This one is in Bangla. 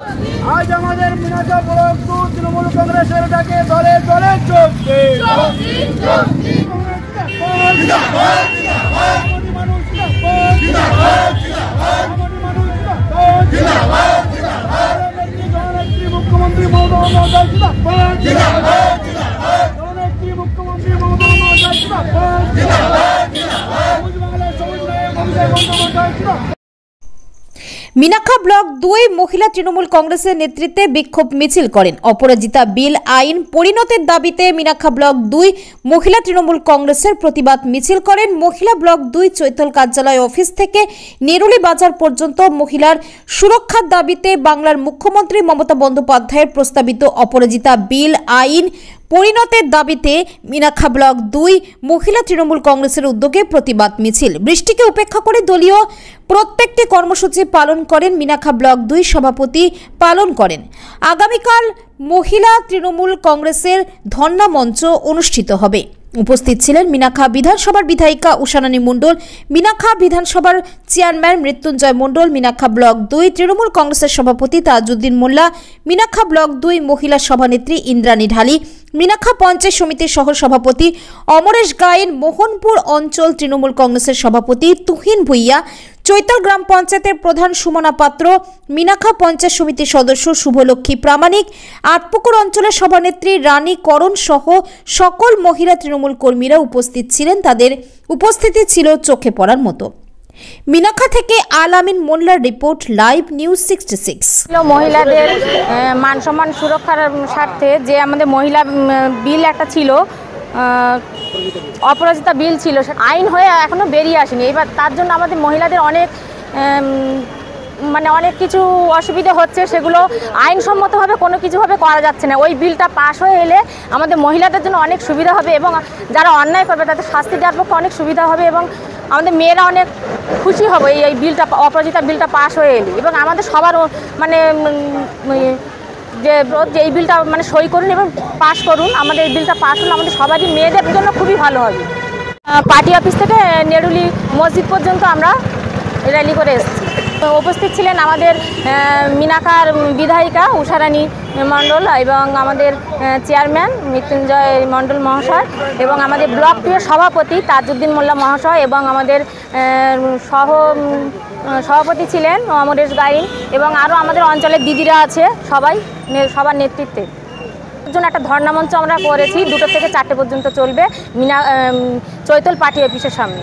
আজ আমাদের মিনাকা ব্লক 2 তৃণমূল কংগ্রেসের ডাকে দলে দলে চলছে। মুখ্যমন্ত্রী মিনাখা ব্লক 2 মহিলা তৃণমূল কংগ্রেসের নেতৃত্বে বিক্ষোভ মিছিল করেন। অপরাজিতা বিল আইন পরিণতির দাবিতে মিনাখা ব্লক 2 মহিলা তৃণমূল কংগ্রেসের প্রতিবাদ মিছিল করেন। মহিলা ব্লক 2 চৈতল কার্যালয় অফিস থেকে নেরুলি বাজার পর্যন্ত মহিলার সুরক্ষার দাবিতে বাংলার মুখ্যমন্ত্রী মমতা বন্দ্যোপাধ্যায়ের প্রস্তাবিত অপরাজিতা বিল আইন পরিণতের দাবিতে মিনাখা ব্লক 2 মহিলা তৃণমূল কংগ্রেসের উদ্যোগে প্রতিবাদ মিছিল। বৃষ্টিকে উপেক্ষা করে দলীয় প্রত্যেকটি কর্মসূচি পালন করেন মিনাখা ব্লক 2 সভাপতি পালন করেন। আগামীকাল মহিলা তৃণমূল কংগ্রেসের ধর্ণা মঞ্চ অনুষ্ঠিত হবে। উপস্থিত ছিলেন মিনাখা বিধানসভার বিধায়িকা উষারানী মণ্ডল, মিনাখা বিধানসভার চেয়ারম্যান মৃত্যুঞ্জয় মণ্ডল, মিনাখা ব্লক 2 তৃণমূল কংগ্রেসের সভাপতি তাজউদ্দিন মোল্লা, মিনাখা ব্লক 2 মহিলা সভানেত্রী ইন্দ্রাণী ঢালি, মিনাখা পঞ্চায়েত সমিতির সহ সভাপতি অমরেশ গায়েন, মোহনপুর অঞ্চল তৃণমূল কংগ্রেসের সভাপতি তুহিন ভুইয়া, চৈতল গ্রাম পঞ্চায়েতের প্রধান সুমনা পাত্র, মিনাখা পঞ্চায়েত সমিতির সদস্য শুভলক্ষ্মী প্রামাণিক, আটপুকুর অঞ্চলের সভানেত্রী রানী করণ সহ সকল মহিলা তৃণমূল কর্মীরা উপস্থিত ছিলেন। তাদের উপস্থিতি ছিল চোখে পড়ার মতো। মিনাখা থেকে আলামিন মোল্লার রিপোর্ট, লাইভ নিউজ 66। মহিলাদের মান সম্মান সুরক্ষার স্বার্থে যে আমাদের মহিলা বিল একটা ছিল, অপরাজিতা বিল ছিল, আইন হয়ে এখনো বেরিয়ে আসেনি। এবার তার জন্য আমাদের মহিলাদের অনেক কিছু অসুবিধা হচ্ছে, সেগুলো আইনসম্মতভাবে কোনো কিছুভাবে করা যাচ্ছে না। ওই বিলটা পাস হয়ে এলে আমাদের মহিলাদের জন্য অনেক সুবিধা হবে এবং যারা অন্যায় করবে তাদের শাস্তি দেওয়ার পক্ষে অনেক সুবিধা হবে এবং আমাদের মেয়েরা অনেক খুশি হবে এই বিলটা, অপরাজিতা বিলটা পাস হয়ে এলে। এবং আমাদের সবার যে এই বিলটা সই করুন এবং পাস করুন, আমাদের এই বিলটা পাস হলে আমাদের সবারই মেয়েদের জন্য খুবই ভালো হবে। পার্টি অফিস থেকে নেরুলি মসজিদ পর্যন্ত আমরা র্যালি করে এসেছি। উপস্থিত ছিলেন আমাদের মিনাখার বিধায়িকা উষারানী মণ্ডল এবং আমাদের চেয়ারম্যান মৃত্যুঞ্জয় মণ্ডল মহাশয় এবং আমাদের ব্লক 2 এর সভাপতি তাজউদ্দিন মোল্লা মহাশয় এবং আমাদের সভাপতি ছিলেন অমরেশ গায়েন এবং আরও আমাদের অঞ্চলের দিদিরা আছে, সবার নেতৃত্বে জন্য একটা ধর্ণা মঞ্চ আমরা করেছি। 2টা থেকে 4টে পর্যন্ত চলবে চৈতল পার্টি অফিসের সামনে।